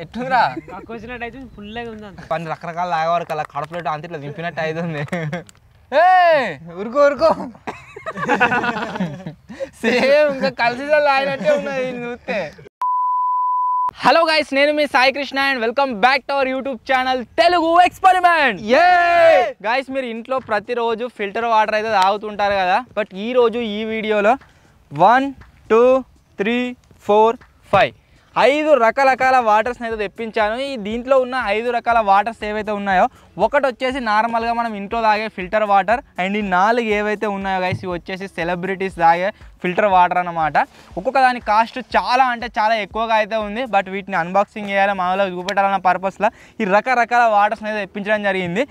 ఎట్టుందిరా పని రకరకాల లాగవరకు అలా కడపలేట అంత ఇట్లా దింపినట్టు అవుతుంది. ఊరుకో సేమ్ ఇంకా కలిసి లాగినట్టే ఉన్నది చూస్తే. హలో గైస్, నేను మీ Sai Krishna and welcome back to our YouTube channel Telugu experiment. Guys, మీరు ఇంట్లో ప్రతిరోజు ఫిల్టర్ వాటర్ అయితే తాగుతుంటారు కదా, బట్ ఈరోజు ఈ వీడియోలో 1 2 3 4 5 5 రకరకాల వాటర్స్ని అయితే తెప్పించాను. ఈ దీంట్లో ఉన్న 5 రకాల వాటర్స్ ఏవైతే ఉన్నాయో, ఒకటి వచ్చేసి నార్మల్గా మనం ఇంట్లో తాగే ఫిల్టర్ వాటర్, అండ్ ఈ 4 ఏవైతే ఉన్నాయో గైస్ ఇవి వచ్చేసి సెలబ్రిటీస్ తాగే ఫిల్టర్ వాటర్ అన్నమాట. ఒక్కొక్క దాని కాస్ట్ చాలా అంటే చాలా ఎక్కువగా అయితే ఉంది, బట్ వీటిని అన్బాక్సింగ్ చేయాలి, మామూలుగా చూపెట్టాలన్న పర్పస్లో ఈ రకరకాల వాటర్స్ని అయితే తెప్పించడం జరిగింది.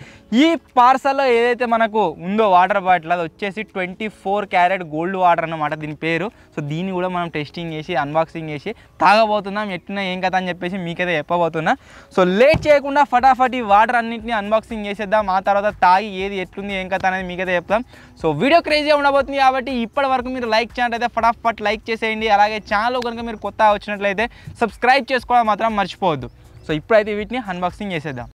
ఈ పార్సల్లో ఏదైతే మనకు ఉందో వాటర్ బాటిల్, అది వచ్చేసి 24 క్యారెట్ గోల్డ్ వాటర్ అన్నమాట దీని పేరు. సో దీన్ని కూడా మనం టెస్టింగ్ చేసి అన్బాక్సింగ్ చేసి తాగబోతున్నాం. ఎట్లా ఏం కదా అని చెప్పేసి మీకైతే చెప్పబోతున్నా. సో లేట్ చేయకుండా ఫటాఫట్ ఈ వాటర్ అన్నింటినీ అన్బాక్సింగ్ చేసేద్దాం. ఆ తర్వాత తాగి ఏది ఎట్లుంది ఏం కథ అనేది మీకైతే చెప్తాం. సో వీడియో క్రేజీగా ఉండబోతుంది కాబట్టి ఇప్పటి వరకు మీరు లైక్ ఛానల్ అయితే ఫటాఫట్ లైక్ చేసేయండి. అలాగే ఛానల్ కనుక మీరు కొత్తగా వచ్చినట్లయితే సబ్స్క్రైబ్ చేసుకోవడం మాత్రం మర్చిపోవద్దు. సో ఇప్పుడైతే వీటిని అన్బాక్సింగ్ చేసేద్దాం.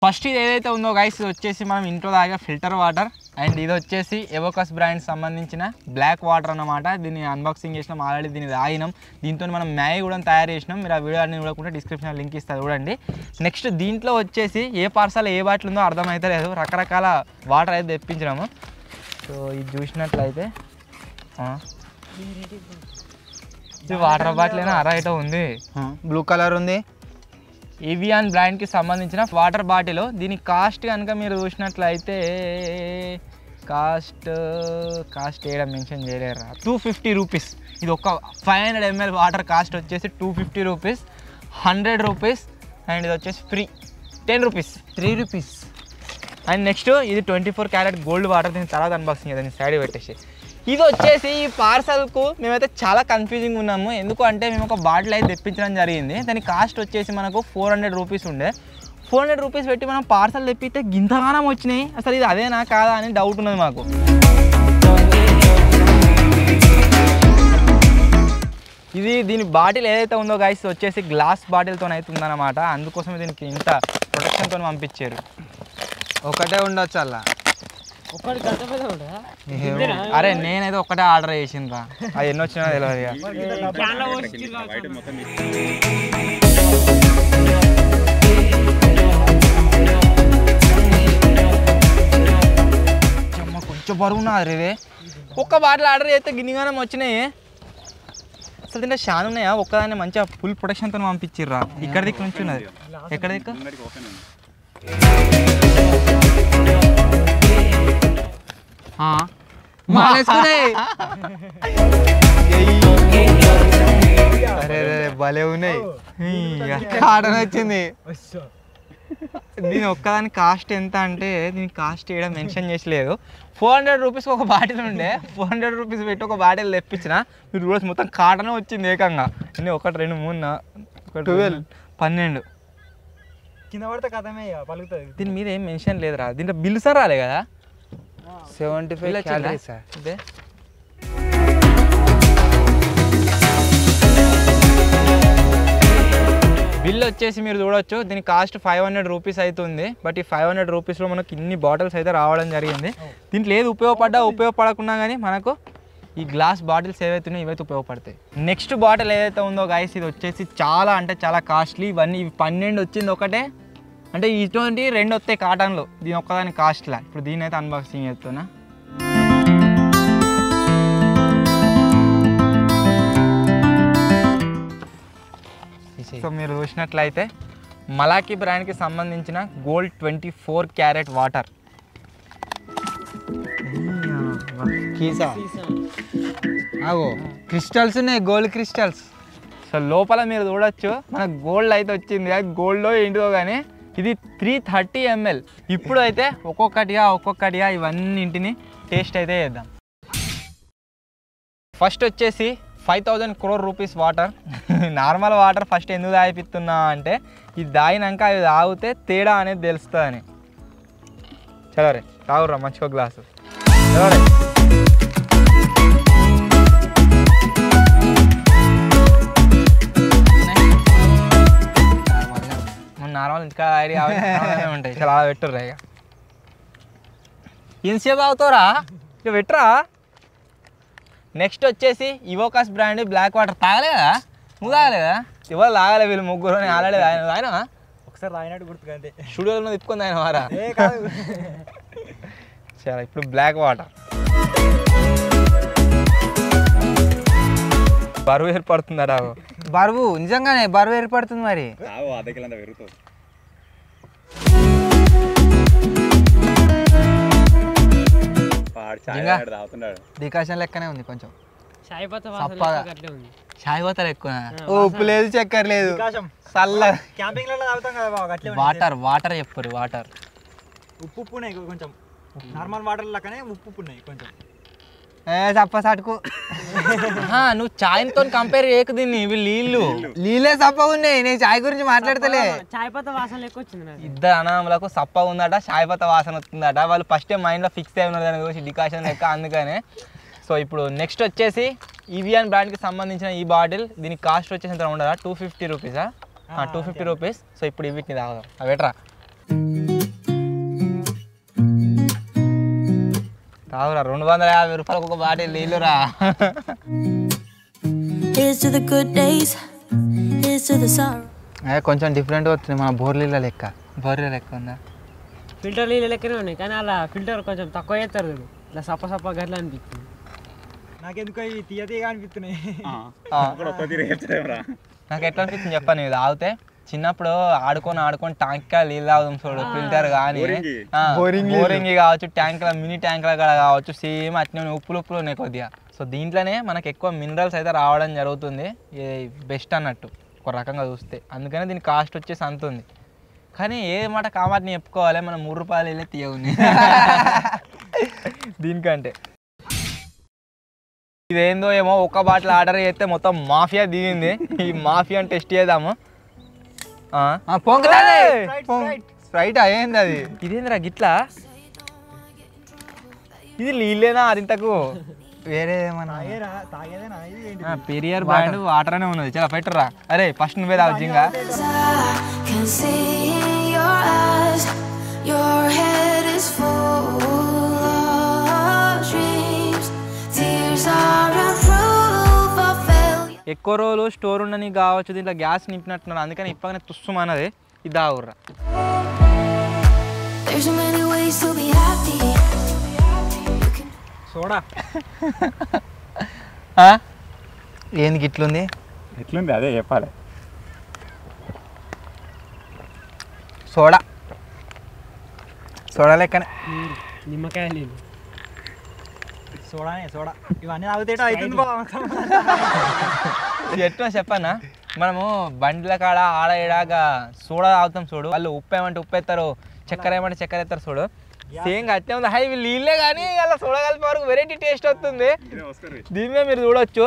ఫస్ట్ ఇది ఏదైతే ఉందో గైస్, ఇది వచ్చేసి మనం ఇంట్లో తాగే ఫిల్టర్ వాటర్, అండ్ ఇది వచ్చేసి ఎవోకస్ బ్రాండ్ సంబంధించిన బ్లాక్ వాటర్ అన్నమాట. దీన్ని అన్బాక్సింగ్ చేసినాం, ఆల్రెడీ దీన్ని తాగినాం. దీంతో మనం మ్యాగీ కూడా తయారు చేసినాం. మీరు ఆ వీడియో అన్ని చూడకుండా డిస్క్రిప్షన్లో లింక్ ఇస్తారు చూడండి. నెక్స్ట్ దీంట్లో వచ్చేసి ఏ పార్సల్ ఏ బాటిల్ ఉందో అర్థమైతే లేదు, రకరకాల వాటర్ అయితే తెప్పించినాము. సో ఇది చూసినట్లయితే ఇది వాటర్ బాటిల్ అయినా అరైటో ఉంది, బ్లూ కలర్ ఉంది. ఏవియాన్ బ్రాండ్కి సంబంధించిన వాటర్ బాటిల్. దీని కాస్ట్ కనుక మీరు చూసినట్లయితే కాస్ట్ ఏడా మెన్షన్ చేయలేరు, 250 రూపీస్. ఇది ఒక 500 ml వాటర్ కాస్ట్ వచ్చేసి 250 రూపీస్, 100 రూపీస్, అండ్ ఇది వచ్చేసి free 10 rupees, 3 rupees. And next ఇది 24 క్యారెట్ గోల్డ్ వాటర్. దీని తర్వాత అన్బాక్సింగ్ చేద్దాం, సైడ్ పెట్టేసి. ఇది వచ్చేసి ఈ పార్సల్కు మేమైతే చాలా కన్ఫ్యూజింగ్ ఉన్నాము. ఎందుకు అంటే మేము ఒక బాటిల్ అయితే తెప్పించడం జరిగింది. దాని కాస్ట్ వచ్చేసి మనకు 400 రూపీస్ ఉండే. 400 రూపీస్ పెట్టి మనం పార్సల్ తెప్పితే గింతగానం వచ్చినాయి. అసలు ఇది అదేనా కాదా అని డౌట్ ఉన్నది మాకు. దీని బాటిల్ ఏదైతే ఉందో గైస్ వచ్చేసి గ్లాస్ బాటిల్తో అయితే ఉందన్నమాట. అందుకోసం దీనికి ఇంత ప్రొటెక్షన్తో పంపించారు. ఒకటే ఉండొచ్చు అలా. అరే నేనైతే ఒకటే ఆర్డర్ చేసిండ్రా, అది ఎన్ని వచ్చినా తెలియదు. కొంచెం బరువున్నది రేవే. ఒక్క బాటిల్ ఆర్డర్ చేస్తే గిన్నెగానే వచ్చినాయి. అసలు దీంట్లో షాన్ ఉన్నాయా? ఒక్కదాన్ని మంచిగా ఫుల్ ప్రొటెక్షన్తో పంపించిర్రా. ఇక్కడ దిక్కు నుంచి ఉన్నది, ఎక్కడ దిక్కు భలే ఉన్నాయి. ఆర్డర్ వచ్చింది. దీని ఒక్కదాని కాస్ట్ ఎంత అంటే దీని కాస్ట్ ఇక్కడ మెన్షన్ చేసలేదు. 400 రూపీస్కి ఒక బాటిల్ ఉండే. 400 రూపీస్ పెట్టి ఒక బాటిల్ తెప్పించిన. మీరు రోజు మొత్తం కాటనే వచ్చింది ఏకంగా. అన్నీ 1 2 3 12 12 కింద పడితే కథమే పలుకుతుంది. దీని మీద ఏం మెన్షన్ లేదురా. దీంట్లో బిల్లు సార్ రాలే కదా. 75 క్యాలరీస్ అదే. బిల్ వచ్చేసి మీరు చూడొచ్చు, దీని కాస్ట్ 500 రూపీస్ అవుతుంది. బట్ ఈ 500 రూపీస్లో మనకు ఇన్ని బాటిల్స్ అయితే రావడం జరిగింది. దీంట్లో ఏది ఉపయోగపడకున్నా కానీ మనకు ఈ గ్లాస్ బాటిల్స్ ఏవైతే ఉన్నాయో ఇవైతే ఉపయోగపడతాయి. నెక్స్ట్ బాటిల్ ఏదైతే ఉందో గైస్, ఇది వచ్చేసి చాలా అంటే చాలా కాస్ట్లీ. ఇవన్నీ 12 వచ్చింది ఒకటే, అంటే ఇటువంటి 2 వస్తాయి కాటన్లో. దీని ఒక్కదాని కాస్ట్లా. ఇప్పుడు దీని అయితే అన్బాక్సింగ్ చేస్తున్నా. సో మీరు చూసినట్లయితే మలాకి బ్రాండ్కి సంబంధించిన గోల్డ్ 24 క్యారెట్ వాటర్. క్రిస్టల్స్ ఉన్నాయి, గోల్డ్ క్రిస్టల్స్. సో లోపల మీరు చూడొచ్చు మనకు గోల్డ్ అయితే వచ్చింది. గోల్డ్లో ఏంటిదో కానీ ఇది 330 ml. ఇప్పుడు అయితే ఒక్కొక్కటిగా ఇవన్నింటిని టేస్ట్ అయితే చేద్దాం. ఫస్ట్ వచ్చేసి 5000 crore rupees water. Normal water first ఎందుకు తాగిపిస్తున్నా అంటే ఇది తాగినాక అవి తాగితే తేడా అనేది తెలుస్తుందని. చలోరే తాగురా మంచిగా గ్లాసు. చలోరే ఇంటికాడ ఐడియా ఉంటాయి చాలా పెట్టుర్రా ఇక ఎంతసేపు అవుతావురా ఇక పెట్టురా నెక్స్ట్ వచ్చేసి ఇవోకాస్ బ్రాండ్ బ్లాక్ వాటర్ తాగలే కదా నువ్వు తాగలేదా ఇవాళ తాగలే వీళ్ళు ముగ్గురు ఆల్రెడీ ఆయన ఒకసారి తాగినట్టు గుర్తుగా అంతే స్టూడియోలో తిప్పుకుంది ఆయన వారా చాలా ఇప్పుడు బ్లాక్ వాటర్ బరువు ఏర్పడుతుందా బరువు నిజంగానే బరువు ఏర్పడుతుంది మరి డికాషన్ లెక్కనే ఉంది కొంచెం చాయ్ పత్తా ఎక్కువ ఉప్పు లేదు చక్కెర లేదు చల్ల వాటర్ వాటర్ చెప్పరు వాటర్ ఉప్పు ఉన్నాయి కొంచెం నార్మల్ వాటర్ లెక్కనే ఉప్పు ఉన్నాయి కొంచెం చప్ప సాటుకు నువ్వు చాయ్తో కంపేర్ చేయకు దీన్ని ఇవి నీళ్ళే చప్ప ఉన్నాయి నేను చాయ్ గురించి మాట్లాడతలే చాయ్ పత్తా వాసన లెక్క వచ్చింది ఇద్దరు అన్నములకు సప్ప ఉందట చాయ్ పత్తా వాసన వస్తుందట వాళ్ళు ఫస్ట్ మైండ్లో ఫిక్స్ అయి ఉన్నారు దాని గురించి డికాషన్ లెక్క అందుకనే సో ఇప్పుడు నెక్స్ట్ వచ్చేసి ఈవియాన్ బ్రాండ్కి సంబంధించిన ఈ బాటిల్ దీనికి కాస్ట్ వచ్చేసి ఎంత ఉండదా 250 రూపీసా 250 రూపీస్ సో ఇప్పుడు వీటిని తాగుదాం అవి ఎట్రా తాగురా 250 రూపాయలకు ఒక బాటిల్ నీళ్ళురా కొంచెం డిఫరెంట్ వస్తుంది మన బోర్లీల లెక్క ఉందా ఫిల్టర్ నీళ్ళ లెక్కనే ఉన్నాయి కానీ అలా ఫిల్టర్ కొంచెం తక్కువ చేస్తారు ఇట్లా సప్ప సప్ప గట్ల అనిపిస్తుంది నాకెందుకో ఈ తీయ తీయగా అనిపిస్తున్నాయి నాకు ఎట్లా అనిపిస్తుంది చెప్పాను ఇది తాగితే చిన్నప్పుడు ఆడుకొని ట్యాంక్ నీళ్ళు తాగుదాం చూడు ఫిల్టర్ కానీ బోరింగ్ కావచ్చు ట్యాంకుల మినీ ట్యాంకుల కూడా కావచ్చు సేమ్ అట్నే ఉప్పులు ఉన్నాయి కొద్దిగా సో దీంట్లోనే మనకు ఎక్కువ మినరల్స్ అయితే రావడం జరుగుతుంది బెస్ట్ అన్నట్టు ఒక రకంగా చూస్తే అందుకనే దీని కాస్ట్ వచ్చేసి అంత ఉంది కానీ ఏ మాట కామాటిని చెప్పుకోవాలి మనం 3 రూపాయలు వెళ్ళి తీయవుంది దీనికంటే ఇదేందో ఏమో ఒక బాటిల్ ఆర్డర్ చేస్తే మొత్తం మాఫియా దిగింది ఈ మాఫియాని టెస్ట్ చేద్దాము స్ప్రైట్ అయ్యింది అది ఇదేందిరా గిట్లా ఇది నీళ్ళేనా అది ఇంతకు వేరే పెరియర్ బ్రాండ్ వాటర్ అనే ఉన్నది చాలా పెట్టరా అరే ఫస్ట్ నువ్వే తాగు జింగా ఎక్కువ రోజులు స్టోర్ ఉండని కావచ్చు దీంట్లో గ్యాస్ నింపినట్టున్నారు అందుకని ఇప్పగానే తుస్సుమన్నది ఇది తాగుర్రా సోడా ఏంది ఇట్లుంది అదే చెప్పాలి సోడా లెక్కనే నిమ్మకాయ నీళ్ళు సోడా ఇవన్నీ తాగుతేట అవుతుంది ఎట్లా చెప్పానా మనము బండ్ల కాడ ఆడ ఏడాగా సోడా తాగుతాం చూడు వాళ్ళు ఉప్పు ఏమంటే ఉప్పు ఎత్తారు చక్కెర ఏమంటే చక్కెర ఎత్తారు చూడు సేమ్ అట్నే ఉంది హై వీళ్ళు నీళ్ళే కానీ అలా సోడా కలిపే వరకు వెరైటీ టేస్ట్ వస్తుంది దీని మీద మీరు చూడొచ్చు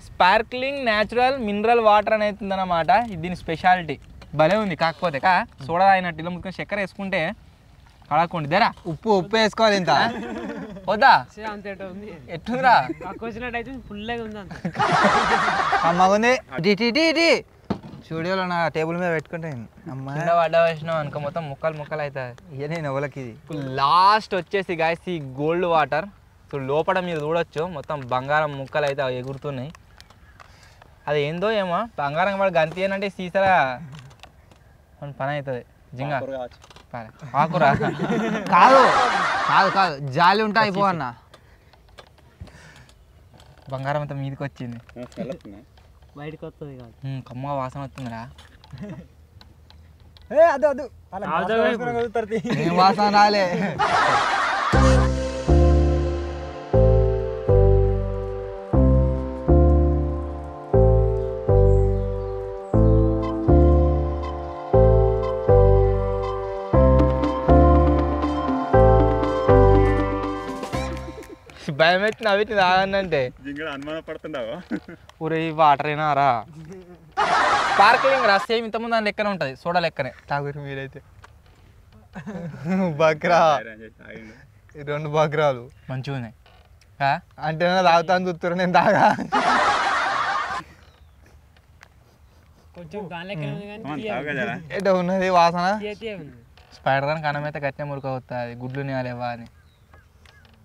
స్పార్క్లింగ్ న్యాచురల్ మినరల్ వాటర్ అని అవుతుంది అన్నమాట ఇది దీని స్పెషాలిటీ భలే ఉంది కాకపోతే సోడా తాగినట్టు ఇలా ముఖ్యంగా చక్కెర వేసుకుంటే కడకండి దేరా ఉప్పు వేసుకోవాలి ఇంత వద్దా ఎట్టుందిరా వచ్చినట్టయితే ఫుల్గా ఉంది అంత అమ్మగుంది స్టూడియోలో నా టేబుల్ మీద పెట్టుకుంటాను అమ్మ వడ్డ వేసినాం అనుకో మొత్తం ముక్కలు అవుతాయి ఇక నేను ఎవరికి ఇది లాస్ట్ వచ్చేసి గాయస్ ఈ గోల్డ్ వాటర్ సో లోపల మీరు చూడొచ్చు మొత్తం బంగారం ముక్కలు అయితే ఎగురుతున్నాయి అది ఏందో ఏమో బంగారం వాడు గంతి అంటే సీసరా పని అవుతుంది జింగా ఆకురా కాదు జాలి ఉంటా అయిపో అన్న బంగారం అంతా మీదకి వచ్చింది బయటకు వస్తుంది కాదు కమ్మ వాసన వస్తుందిరా వాసన రాలే భయం ఎత్తిన వీటిని తాగనంటే అనుమానపడుతుండవా ఊరే వాటర్ అయినారా స్పార్క్లింగ్ రా సేమ్ ఇంతకుముందు దాని లెక్కనే ఉంటుంది సోడా లెక్కనే తాగురు మీరైతే బక్రా 2 బక్రాలు మంచిగా ఉన్నాయి అంటే తాగుతాను చూస్తారు నేను తాగా కొంచెం దాని లెక్కనే ఉంది కానీ ఎటో ఉన్నది వాసన. తీయ ఉంది. స్పైడర్ గాని కనం అయితే గట్టినే మురికి అవుతుంది గుడ్లు నేలేవా అని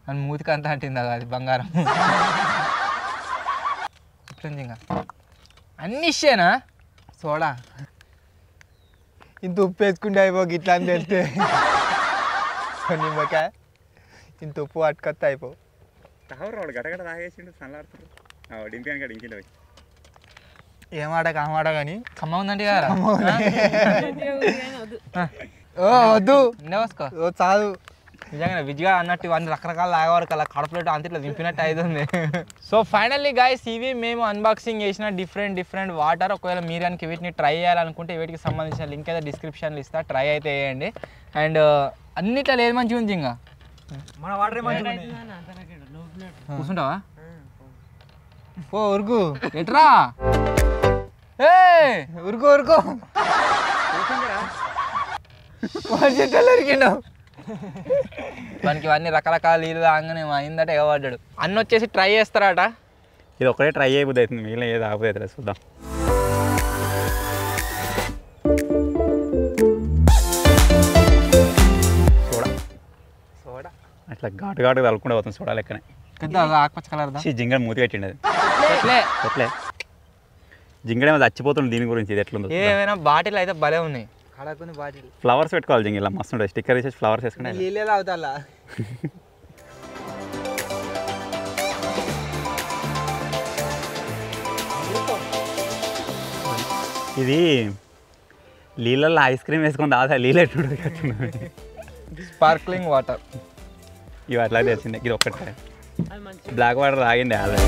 అని మూతికి అంతా అంటిందా అది బంగారం. ఎట్లుంది ఇంకా అన్ని ఇచ్చేనా సోడా ఇంత ఉప్పు వేసుకుంటే అయిపో ఇట్లా అని తెలిస్తే నిమ్మకాయ ఇంత ఉప్పు పట్టుకొస్తే అయిపో. వాడు గటగట తాగేసిండు సల్లాడుతారు ఇంటికాని కాడ ఇంకింటి పోయి ఏమాట కామాట కానీ కమ్మ ఉందంటే కదా తీయ ఉంది కానీ వద్దు. ఓ వద్దు వేసుకో ఓ చాలు. నిజంగా విజ్గా అన్నట్టు ఇవన్నీ రకరకాల లాగవరకు అలా కడపలేట్ అంత ఇట్లా దింపినట్టు అవుతుంది. సో ఫైనల్లీ గైస్ ఇవి మేము అన్బాక్సింగ్ చేసిన డిఫరెంట్ వాటర్. ఒకవేళ మీరు కనుక వీటిని ట్రై చేయాలనుకుంటే వీటికి సంబంధించిన లింక్ అయితే డిస్క్రిప్షన్లో ఇస్తా, ట్రై అయితే వేయండి. అండ్ అన్నిట్లో లేదు మంచిగా ఉంది ఇంకా మన వాటర్ మంచిగా అవుతుంది కానీ అంత నాకు లోపల కూర్చుంటావా ఓ ఉరుకు ఎట్రా ఉరుకు ఉరుకు చెట్టలు ఉరికిండవు. మనకి ఇవన్నీ రకరకాల నీళ్ళు తాగానే అయిందట ఎగబడ్డాడు. అన్న వచ్చేసి ట్రై చేస్తారట. ఇది ఒకటే ట్రై అయిపోతుంది అవుతుంది మిగిలిన ఏది ఆగిపోతుంది అవుతుంది చూద్దాం. సోడా సోడా అట్లా ఘాటు తలుపుకుంటూ పోతుంది సోడా లెక్కనే. పెద్ద ఆకుపచ్చ కలర్ జింగడ మూతి పెట్టిండు అది ఎట్లే ఎట్లే జింగడేమో చచ్చిపోతుంది దీని గురించి ఇది ఎట్లుందో ఏమైనా బాటిల్ అయితే భలే ఉన్నాయి. కడకుని బాటిల్ ఫ్లవర్స్ పెట్టుకోవాలి జింగ ఇలా మస్తు ఉంటుంది స్టిక్కర్ వేసేసి ఫ్లవర్స్ వేసుకుంటే నీళ్ళే అవుతా ఇది నీళ్ళల్లో ఐస్ క్రీమ్ వేసుకొని తాగుతా నీళ్ళు ఎట్లుంటుంది స్పార్క్లింగ్ వాటర్. ఇవి అట్లా తెలిసిందే ఇది ఒక్కటే అది మంచి బ్లాక్ వాటర్ తాగిండే ఆల్రెడీ.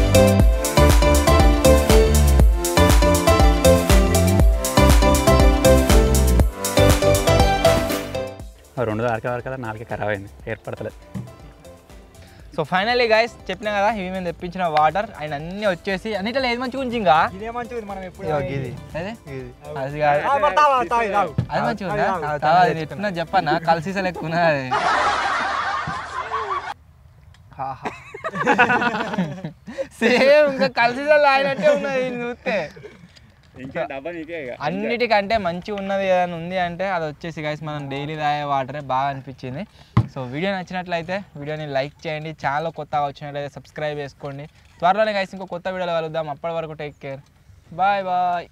రెండు వరకు కదా నాలుగే ఖరాబ్ అయింది ఏర్పడతలేదు. సో ఫైనల్లీ గైస్ చెప్పినా కదా ఇవి మేము తెప్పించిన వాటర్ అండ్ అన్నీ వచ్చేసి అన్నిట్లో ఏది మంచిగా ఉంచి ఇంకా ఇదే మంచిగా మనం ఎప్పుడు ఇది అదే ఇది అది కాదు అది మంచిగా ఉందా అది ఎట్లా చెప్పన్నా కలిసి లెక్క ఉన్నది. సేమ్ ఇంకా కలిసి లాగినట్టే ఉన్నది చూస్తే. ఇంకా డబ్బా నీకే ఇక. అన్నిటికంటే మంచిగా ఉన్నది ఏదైనా ఉంది అంటే అది వచ్చేసి గైస్ మనం డైలీ తాగే వాటరే బాగా అనిపించింది. సో వీడియో నచ్చినట్లయితే వీడియోని లైక్ చేయండి, ఛానల్ కొత్తగా వచ్చినట్లయితే సబ్స్క్రైబ్ చేసుకోండి. త్వరలోనే గైస్ ఇంకో కొత్త వీడియోలో కలుద్దాం. అప్పటి వరకు టేక్ కేర్, బాయ్ బాయ్.